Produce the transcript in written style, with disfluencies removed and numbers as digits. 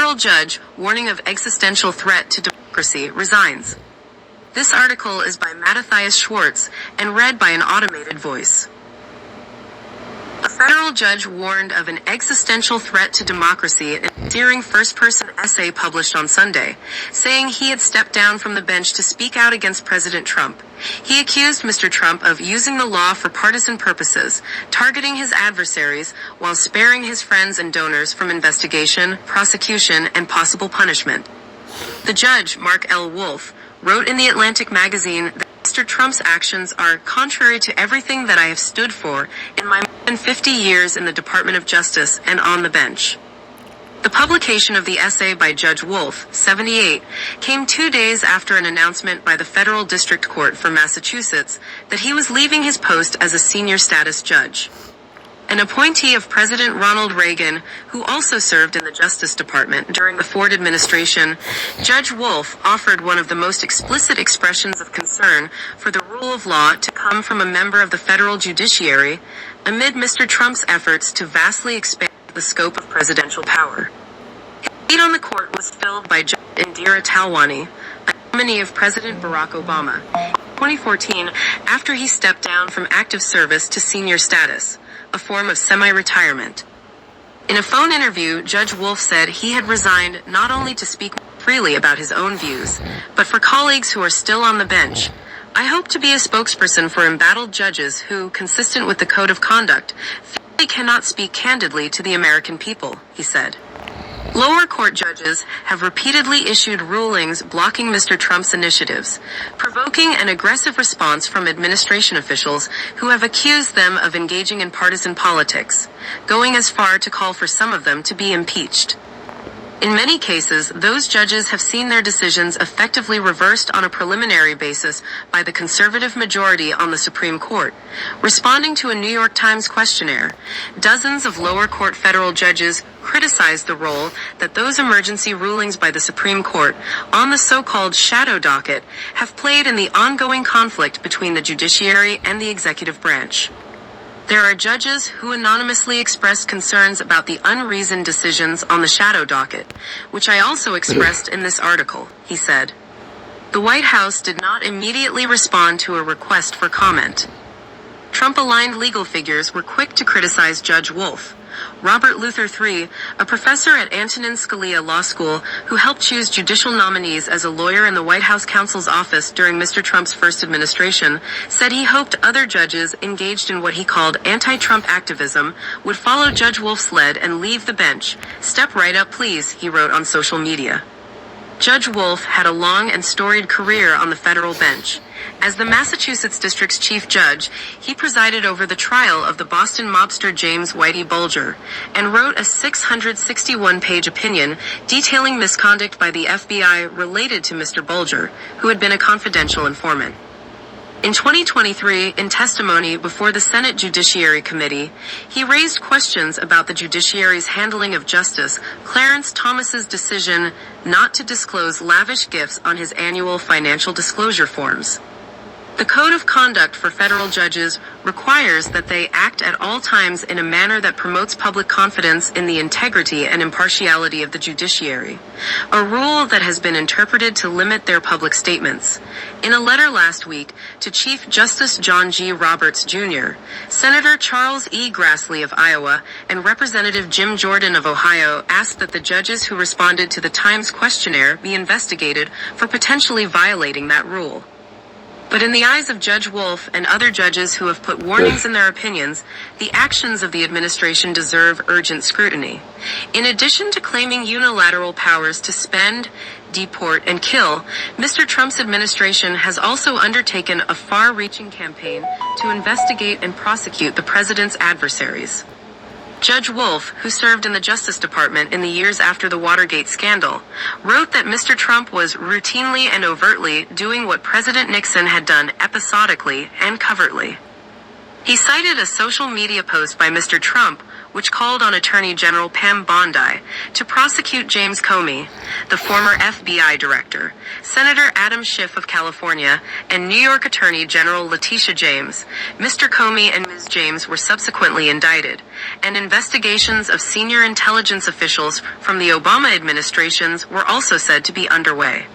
federal judge warning of existential threat to democracy resigns. This article is by Mattathias Schwartz and read by an automated voice. A federal judge warned of an existential threat to democracy in a searing first-person essay published on Sunday, saying he had stepped down from the bench to speak out against President Trump. He accused Mr. Trump of using the law for partisan purposes, targeting his adversaries while sparing his friends and donors from investigation, prosecution, and possible punishment. The judge, Mark L. Wolf, wrote in The Atlantic magazine that Mr. Trump's actions are contrary to everything that I have stood for in my more than 50 years in the Department of Justice and on the bench. The publication of the essay by Judge Wolf, 78, came 2 days after an announcement by the Federal District Court for Massachusetts that he was leaving his post as a senior status judge. An appointee of President Ronald Reagan, who also served in the Justice Department during the Ford administration, Judge Wolf offered one of the most explicit expressions of concern for the rule of law to come from a member of the federal judiciary amid Mr. Trump's efforts to vastly expand the scope of presidential power. His seat on the court was filled by Judge Indira Talwani, a nominee of President Barack Obama, in 2014 after he stepped down from active service to senior status, a form of semi-retirement. In a phone interview, Judge Wolf said he had resigned not only to speak freely about his own views, but for colleagues who are still on the bench. I hope to be a spokesperson for embattled judges who, consistent with the Code of Conduct, feel they cannot speak candidly to the American people, he said. Lower court judges have repeatedly issued rulings blocking Mr. Trump's initiatives, provoking an aggressive response from administration officials who have accused them of engaging in partisan politics, going as far to call for some of them to be impeached. In many cases, those judges have seen their decisions effectively reversed on a preliminary basis by the conservative majority on the Supreme Court. Responding to a New York Times questionnaire, dozens of lower court federal judges criticized the role that those emergency rulings by the Supreme Court on the so-called shadow docket have played in the ongoing conflict between the judiciary and the executive branch. There are judges who anonymously expressed concerns about the unreasoned decisions on the shadow docket, which I also expressed in this article, he said. The White House did not immediately respond to a request for comment. Trump-aligned legal figures were quick to criticize Judge Wolf. Robert Luther III, a professor at Antonin Scalia Law School who helped choose judicial nominees as a lawyer in the White House counsel's office during Mr. Trump's first administration, said he hoped other judges engaged in what he called anti-Trump activism would follow Judge Wolf's lead and leave the bench. "Step right up, please," he wrote on social media. Judge Wolf had a long and storied career on the federal bench. As the Massachusetts District's chief judge, he presided over the trial of the Boston mobster James Whitey Bulger, and wrote a 661-page opinion detailing misconduct by the FBI related to Mr. Bulger, who had been a confidential informant. In 2023, in testimony before the Senate Judiciary Committee, he raised questions about the judiciary's handling of Justice Clarence Thomas's decision not to disclose lavish gifts on his annual financial disclosure forms. The Code of Conduct for federal judges requires that they act at all times in a manner that promotes public confidence in the integrity and impartiality of the judiciary, a rule that has been interpreted to limit their public statements. In a letter last week to Chief Justice John G. Roberts, Jr., Senator Charles E. Grassley of Iowa and Representative Jim Jordan of Ohio asked that the judges who responded to the Times questionnaire be investigated for potentially violating that rule. But in the eyes of Judge Wolf and other judges who have put warnings in their opinions, the actions of the administration deserve urgent scrutiny. In addition to claiming unilateral powers to spend, deport, and kill, Mr. Trump's administration has also undertaken a far-reaching campaign to investigate and prosecute the president's adversaries. Judge Wolf, who served in the Justice Department in the years after the Watergate scandal, wrote that Mr. Trump was routinely and overtly doing what President Nixon had done episodically and covertly. He cited a social media post by Mr. Trump, which called on Attorney General Pam Bondi to prosecute James Comey, the former FBI director, Senator Adam Schiff of California, and New York Attorney General Letitia James. Mr. Comey and Ms. James were subsequently indicted, and investigations of senior intelligence officials from the Obama administrations were also said to be underway.